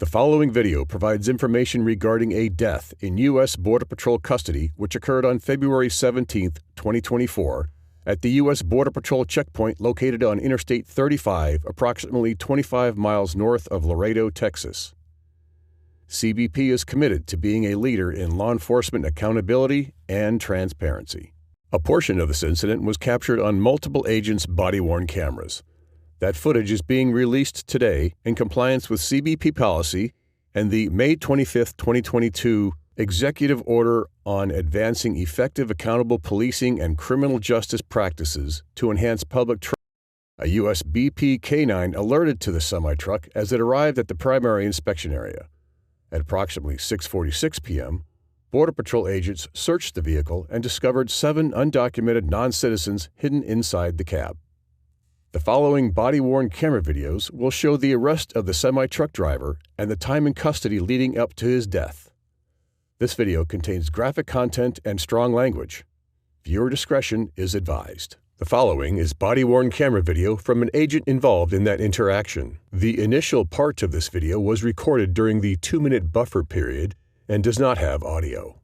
The following video provides information regarding a death in U.S. Border Patrol custody which occurred on February 17, 2024, at the U.S. Border Patrol checkpoint located on Interstate 35, approximately 25 miles north of Laredo, Texas. CBP is committed to being a leader in law enforcement accountability and transparency. A portion of this incident was captured on multiple agents' body-worn cameras. That footage is being released today in compliance with CBP policy and the May 25, 2022 Executive Order on Advancing Effective Accountable Policing and Criminal Justice Practices to Enhance Public Trust. A USBP canine alerted to the semi-truck as it arrived at the primary inspection area. At approximately 6:46 p.m., Border Patrol agents searched the vehicle and discovered 7 undocumented non-citizens hidden inside the cab. The following body-worn camera videos will show the arrest of the semi-truck driver and the time in custody leading up to his death. This video contains graphic content and strong language. Viewer discretion is advised. The following is body-worn camera video from an agent involved in that interaction. The initial part of this video was recorded during the 2-minute buffer period and does not have audio.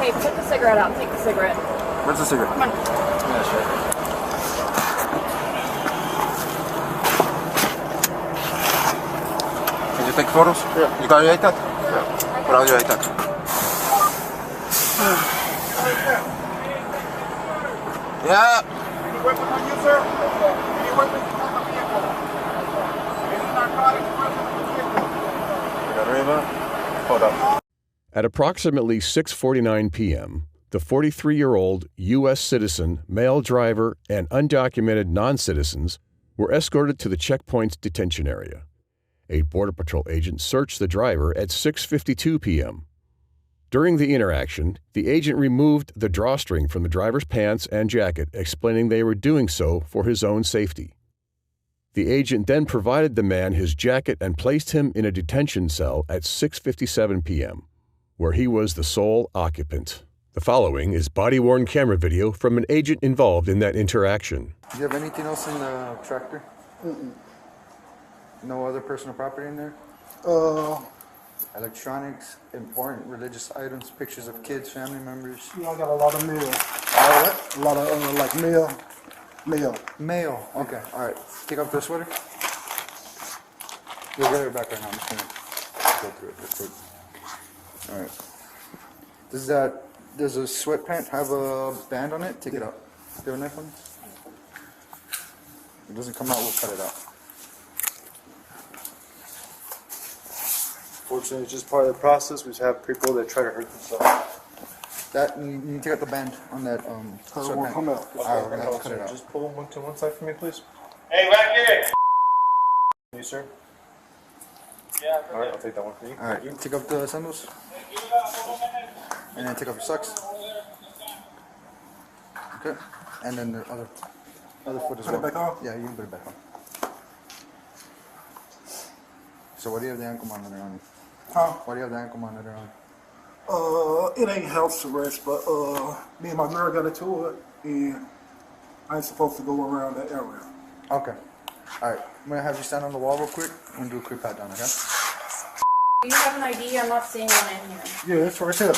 Hey, put the cigarette out. Take the cigarette. Where's the cigarette? Come on. Yeah, sure. Did you take photos? Yeah. You got your iPad? Yeah. Put out your iPad. Yeah. Any weapons on you, sir? Any weapons on the vehicle? Any narcotics present in the vehicle? You got Riva? Hold up. At approximately 6:49 p.m., the 43-year-old U.S. citizen, male driver, and undocumented non-citizens were escorted to the checkpoint's detention area. A Border Patrol agent searched the driver at 6:52 p.m. During the interaction, the agent removed the drawstring from the driver's pants and jacket, explaining they were doing so for his own safety. The agent then provided the man his jacket and placed him in a detention cell at 6:57 p.m., where he was the sole occupant. The following is body-worn camera video from an agent involved in that interaction. Do you have anything else in the tractor? No other personal property in there? Electronics, important religious items, pictures of kids, family members. Yeah, I got a lot of mail. What? A lot of like mail. Mail. Okay. All right. Take off the sweater. You'll get it back right now. I'm just gonna go through it real quick. All right. Does a sweatpant have a band on it? Take it out. Do you have a knife on it? If it doesn't come out, we'll cut it out. Fortunately, it's just part of the process. We just have people that try to hurt themselves. That you need to take out the band on that sweatpant. Come out. All right, we're gonna have to cut it out. Just pull one to one side for me, please. Hey, back here. You, sir. Yeah. All right, I'll take that one for you. All right, you take off the sandals. And then take off your socks. Okay. And then the other foot as well. Put it back on? Yeah, you can put it back on. So why do you have the ankle monitor on? Huh? Why do you have the ankle monitor on? It ain't house arrest, but me and my girl got into it, and I ain't supposed to go around that area. Okay. Alright, I'm gonna have you stand on the wall real quick. I'm gonna do a quick pat down, okay? Do you have an ID? I'm not seeing one in here. Yeah, that's right there.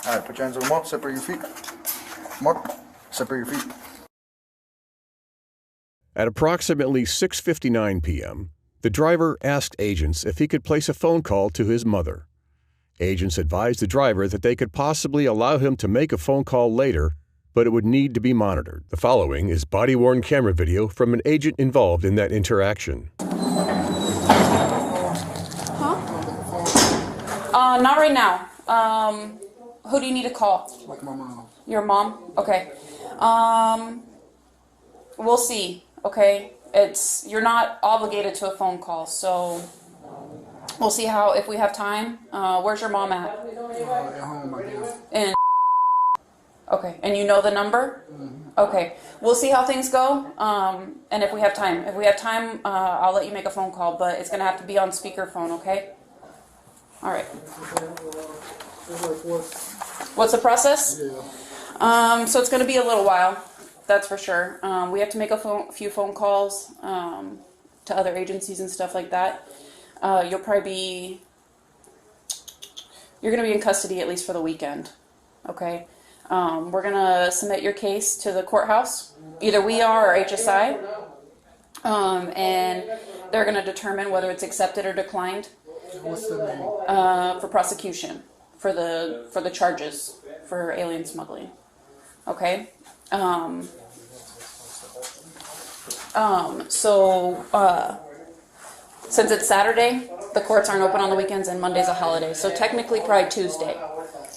Alright, put your hands on the wall, separate your feet. Mark, separate your feet. At approximately 6:59 p.m., the driver asked agents if he could place a phone call to his mother. Agents advised the driver that they could possibly allow him to make a phone call later, but it would need to be monitored. The following is body-worn camera video from an agent involved in that interaction. Not right now. Who do you need to call? Like my mom. Your mom? Okay. We'll see. Okay. You're not obligated to a phone call, so we'll see if we have time. Where's your mom at? At home, I guess. In. Okay. And you know the number? Mm-hmm. Okay. We'll see how things go. And if we have time. If we have time, I'll let you make a phone call, but it's gonna have to be on speakerphone, okay? All right. What's the process? Yeah. So it's going to be a little while, that's for sure. We have to make a few phone calls to other agencies and stuff like that. You're going to be in custody at least for the weekend, okay? We're going to submit your case to the courthouse. Either we are or HSI, and they're going to determine whether it's accepted or declined. What's the name? For prosecution for the charges for alien smuggling. Okay. Since it's Saturday, the courts aren't open on the weekends, and Monday's a holiday. So technically, probably Tuesday.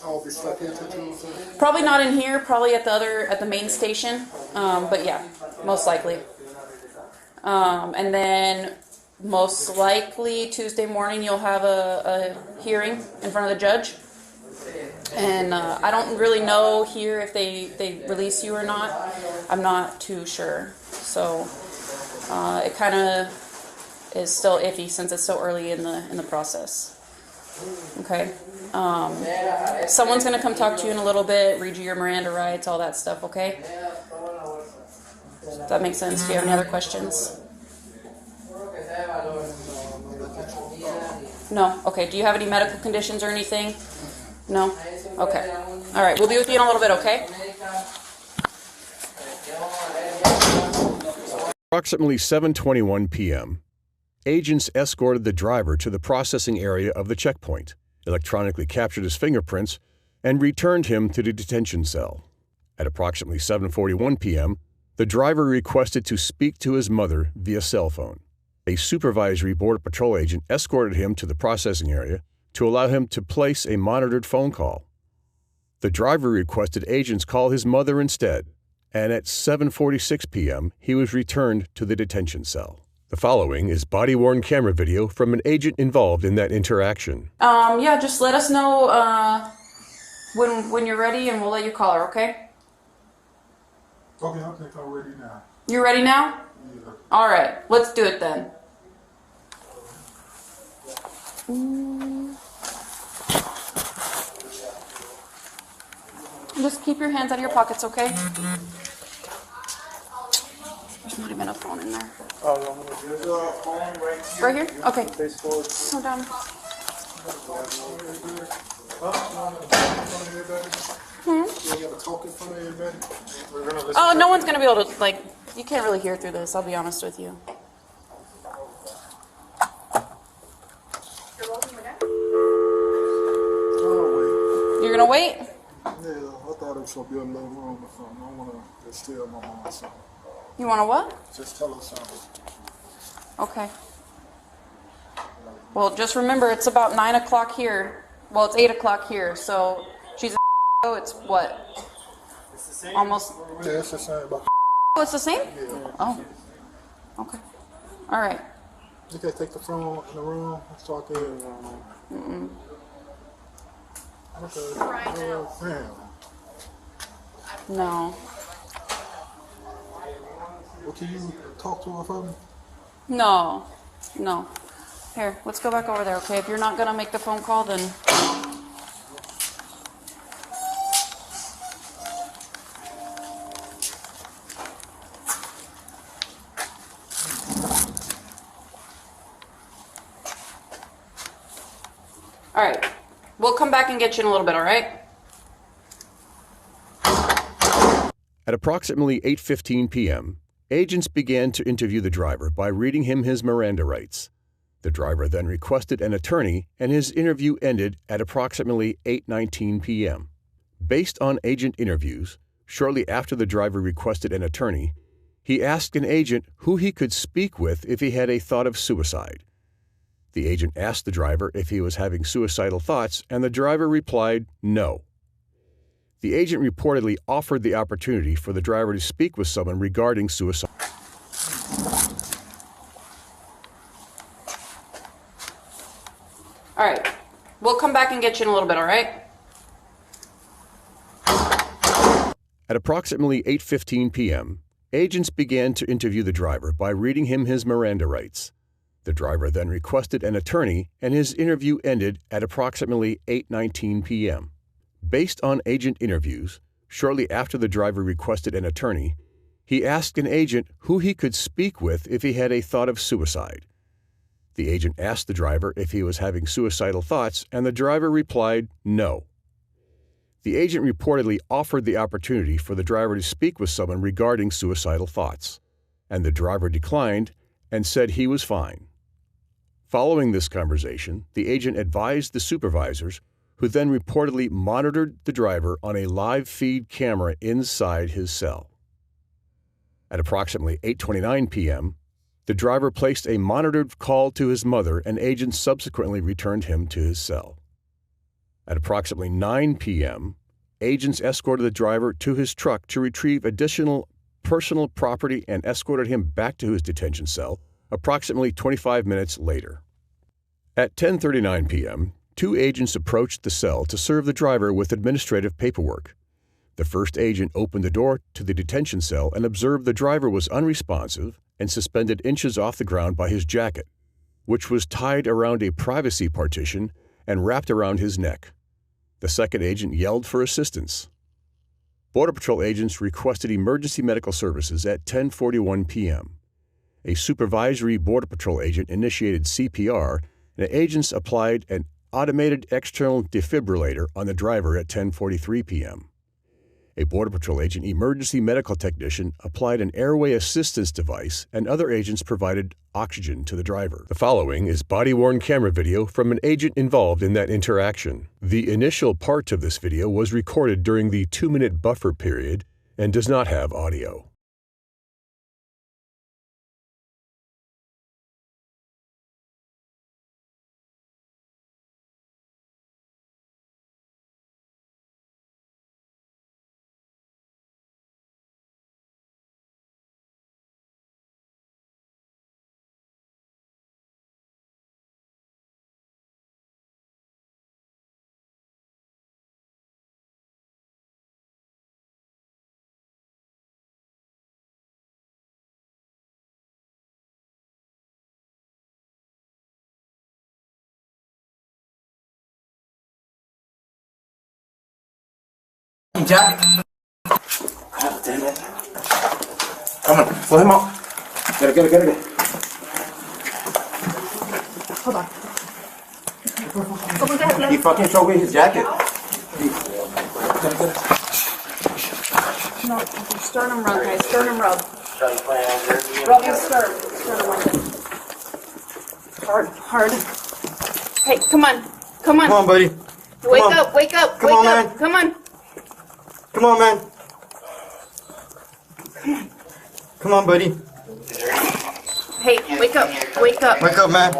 I'll be stuck here till Tuesday. Probably not in here. Probably at the main station. But yeah, most likely. And then. Most likely Tuesday morning you'll have a hearing in front of the judge, and I don't really know here if they release you or not. I'm not too sure, so it kind of is still iffy since it's so early in the process. Okay, someone's gonna come talk to you in a little bit, read you your Miranda rights, all that stuff. Okay, does that make sense? Do you have any other questions? No? Okay. Do you have any medical conditions or anything? No? Okay. All right. We'll be with you in a little bit, okay? Approximately 7:21 p.m., agents escorted the driver to the processing area of the checkpoint, electronically captured his fingerprints, and returned him to the detention cell. At approximately 7:41 p.m., the driver requested to speak to his mother via cell phone. A supervisory Border Patrol agent escorted him to the processing area to allow him to place a monitored phone call. The driver requested agents call his mother instead, and at 7:46 p.m., he was returned to the detention cell. The following is body-worn camera video from an agent involved in that interaction. Yeah, just let us know when you're ready, and we'll let you call her, okay? Okay, I think I'm ready now. You ready now? Yeah. All right, let's do it then. Just keep your hands out of your pockets, okay? There's not even a phone in there. There's a phone Right here? Okay. face forward. Hold down. Oh, no one's gonna be able to, like, you can't really hear through this, I'll be honest with you. You're gonna wait? Yeah, I thought it was going to be a little room or something. I want to just tell my mom something. You wanna what? Just tell her something. Okay. Well, just remember, it's about 9 o'clock here. Well, it's 8 o'clock here, so she's a it's what? It's the same. Almost. Yeah, it's the same. But Oh, it's the same? yeah. Oh. Okay. All right. You can take the phone in the room and talk to her. Okay. Damn. No. Well, can you talk to her for me? No. No. Here, let's go back over there, okay? If you're not gonna make the phone call, then... All right, we'll come back and get you in a little bit, all right? At approximately 8:15 p.m., agents began to interview the driver by reading him his Miranda rights. The driver then requested an attorney, and his interview ended at approximately 8:19 p.m. Based on agent interviews, shortly after the driver requested an attorney, he asked an agent who he could speak with if he had a thought of suicide. The agent asked the driver if he was having suicidal thoughts, and the driver replied no. The agent reportedly offered the opportunity for the driver to speak with someone regarding suicide. All right, we'll come back and get you in a little bit, all right? At approximately 8:15 p.m., agents began to interview the driver by reading him his Miranda rights. The driver then requested an attorney, and his interview ended at approximately 8:19 p.m. Based on agent interviews, shortly after the driver requested an attorney, he asked an agent who he could speak with if he had a thought of suicide. The agent asked the driver if he was having suicidal thoughts, and the driver replied no. The agent reportedly offered the opportunity for the driver to speak with someone regarding suicidal thoughts, and the driver declined and said he was fine. Following this conversation, the agent advised the supervisors, who then reportedly monitored the driver on a live feed camera inside his cell. At approximately 8:29 p.m., the driver placed a monitored call to his mother, and agents subsequently returned him to his cell. At approximately 9 p.m., agents escorted the driver to his truck to retrieve additional personal property and escorted him back to his detention cell approximately 25 minutes later. At 10:39 p.m., 2 agents approached the cell to serve the driver with administrative paperwork. The first agent opened the door to the detention cell and observed the driver was unresponsive and suspended inches off the ground by his jacket, which was tied around a privacy partition and wrapped around his neck. The second agent yelled for assistance. Border Patrol agents requested emergency medical services at 10:41 p.m. A supervisory Border Patrol agent initiated CPR, and agents applied an automated external defibrillator on the driver at 10:43 p.m. A Border Patrol agent emergency medical technician applied an airway assistance device, and other agents provided oxygen to the driver. The following is body-worn camera video from an agent involved in that interaction. The initial part of this video was recorded during the 2-minute buffer period and does not have audio. Jack. God damn it. Come on, pull him up. Get it. Hold on. He fucking threw away his jacket. No, sternum rub, guys. Sternum rub. Rub your sternum rub. Hard. Hey, come on. Come on, buddy. Wake up. Come on, man. Come on. Come on, man. Come on, buddy. Hey, wake up. Wake up, man.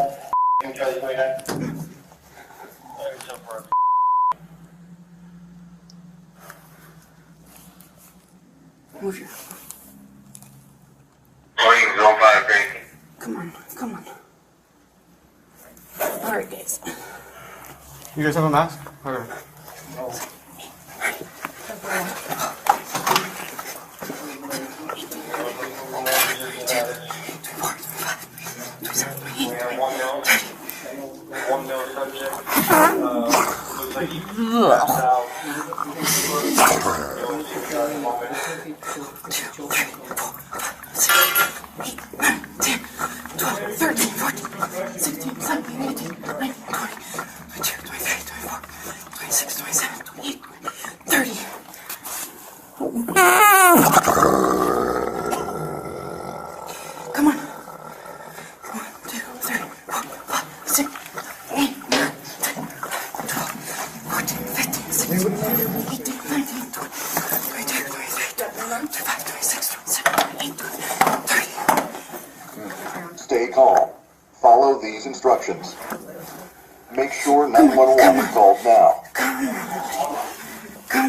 Move your... Come on. Alright, guys. You guys have a mask? Or... One male subject. Looks like he passed out. Come on. 1, 2, 3, 4, 5, 6, 8, 9, 10, 12, 14, 15, 16, 18, 19, 20, 22, 23, 25, 26, 27, 28, 30. Stay calm. Follow these instructions. Make sure 911 is called now.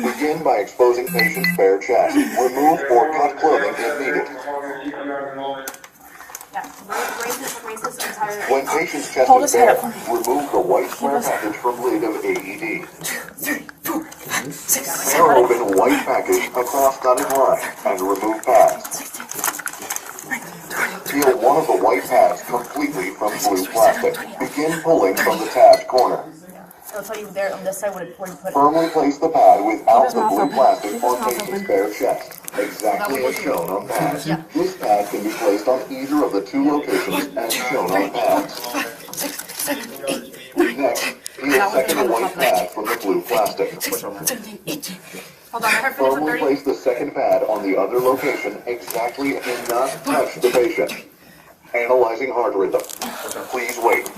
Begin by exposing patient's bare chest. Remove or cut clothing if needed. Raise this entire. When patient's chest is bare, remove the white square package from lid of AED. 2, 3, 4, 5, 6, Tear open white package across dotted line and remove pads. Peel one of the white pads completely from blue plastic. Begin pulling from the tabbed corner. It'll tell you there on this side where you put it. Firmly place the pad without the blue plastic on patient's bare chest, exactly as shown on pads. This pad can be placed on either of the two locations as shown on pads. Next, peel second white pad from the blue plastic. Hold on, I heard finish with Firmly 30. place the second pad on the other location exactly and not touch the patient. Analyzing heart rhythm. Please wait.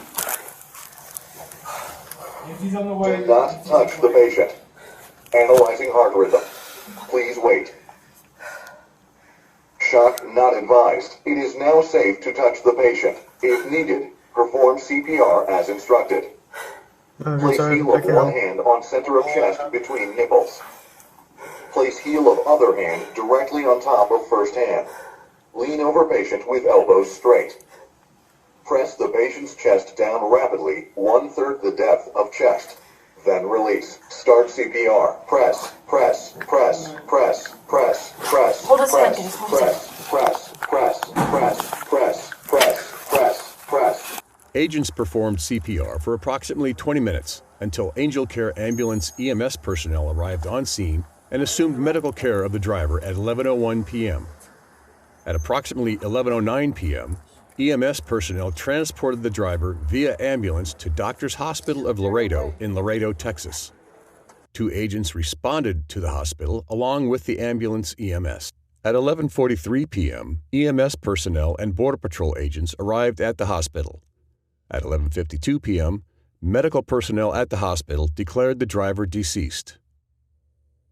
Do not touch the patient. Analyzing heart rhythm. Please wait. Shock not advised. It is now safe to touch the patient. If needed, perform CPR as instructed. Place heel of one hand on center of chest between nipples. Place heel of other hand directly on top of first hand. Lean over patient with elbows straight. Press the patient's chest down rapidly, 1/3 the depth of chest. Then release. Start CPR. Press, press, press, press, press, press, Hold his hand, press, guys. Hold his press, press, press, press, press, press, press. Agents performed CPR for approximately 20 minutes until Angel Care Ambulance EMS personnel arrived on scene and assumed medical care of the driver at 11:01 p.m. At approximately 11:09 p.m., EMS personnel transported the driver via ambulance to Doctors Hospital of Laredo in Laredo, Texas. 2 agents responded to the hospital along with the ambulance EMS. At 11:43 p.m., EMS personnel and Border Patrol agents arrived at the hospital. At 11:52 p.m., medical personnel at the hospital declared the driver deceased.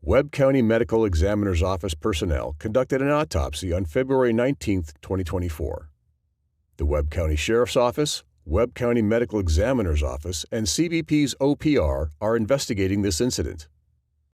Webb County Medical Examiner's Office personnel conducted an autopsy on February 19, 2024. The Webb County Sheriff's Office, Webb County Medical Examiner's Office, and CBP's OPR are investigating this incident.